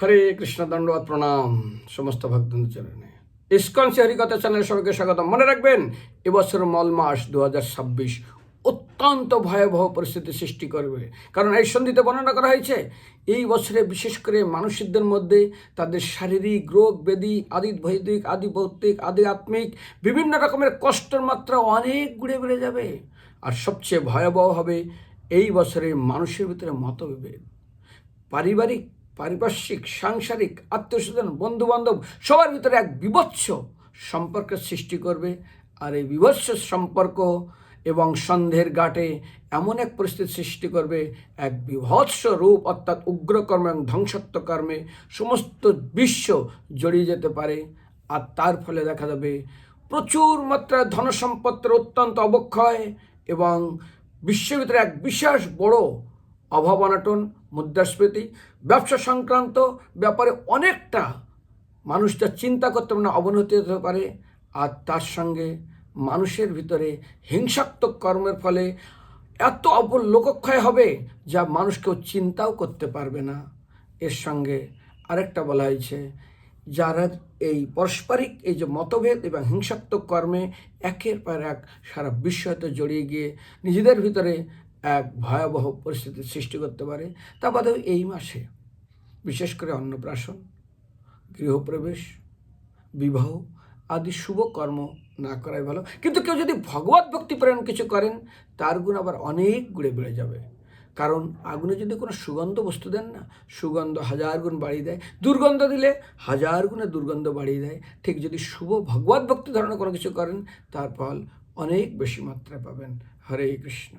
হরে কৃষ্ণ, দণ্ডবত প্রণাম সমস্ত ভক্তদের চরণে। ইস্কন হরিকথা চ্যানেল সবাইকে স্বাগতম। মনে রাখবেন, এবছর মল মাস 2026 অত্যন্ত ভয়াবহ পরিস্থিতি সৃষ্টি করবে। কারণ এই সন্ধিতে বর্ণনা করা হয়েছে এই বছরে বিশেষ করে মানুষদের মধ্যে তাদের শারীরিক রোগ ব্যাধি, আদি বৈদিক, আদি ভৌতিক, আদি আত্মিক বিভিন্ন রকমের কষ্টের মাত্রা অনেক বেড়ে যাবে। আর সবচেয়ে ভয়াবহ হবে এই বছরে মানুষের ভিতরে মতবিভেদ, পারিপার্শ্বিক, সাংসারিক, আত্মীয়স্বজন, বন্ধুবান্ধব সবার ভিতরে এক বিভৎস সম্পর্কের সৃষ্টি করবে। আর এই বিভৎস সম্পর্ক এবং সন্দেহের ঘাটে এমন এক পরিস্থিতি সৃষ্টি করবে, এক বিভৎস রূপ অর্থাৎ উগ্রকর্ম এবং ধ্বংসাত্মক কর্মে সমস্ত বিশ্ব জড়িয়ে যেতে পারে। আর তার ফলে দেখা যাবে প্রচুর মাত্রায় ধনসম্পদের অত্যন্ত অবক্ষয় এবং বিশ্বের ভিতরে এক বিশেষ বড় অভাব অনটন, মুদ্রাস্ফীতি, ব্যবসা সংক্রান্ত ব্যাপারে অনেকটা মানুষ যা চিন্তা করতে পারে না অবনতি হতে পারে। আর তার সঙ্গে মানুষের ভিতরে হিংসাত্মক কর্মের ফলে এত লোকক্ষয় হবে যা মানুষ কেউ চিন্তাও করতে পারবে না। এর সঙ্গে আরেকটা বলা হয়েছে, যারা এই পারস্পরিক এই যে মতভেদ এবং হিংসাত্মক কর্মে একের পর এক সারা বিশ্বতে জড়িয়ে গিয়ে নিজেদের ভিতরে এক ভয়াবহ পরিস্থিতির সৃষ্টি করতে পারে। তা বাদেও এই মাসে বিশেষ করে অন্নপ্রাশন, গৃহপ্রবেশ, বিবাহ আদি শুভ কর্ম না করাই ভালো। কিন্তু কেউ যদি ভগবত ভক্তিপরায়ণ কিছু করেন তার গুণ আবার অনেক বেড়ে যাবে। কারণ আগুনে যদি কোনো সুগন্ধ বস্তু দেন না, সুগন্ধ 1000 গুণ বাড়িয়ে দেয়, দুর্গন্ধ দিলে 1000 গুণে দুর্গন্ধ বাড়িয়ে দেয়। ঠিক যদি শুভ ভগবত ভক্তি ধরনের কোনো কিছু করেন তার ফল অনেক বেশি মাত্রায় পাবেন। হরে কৃষ্ণ।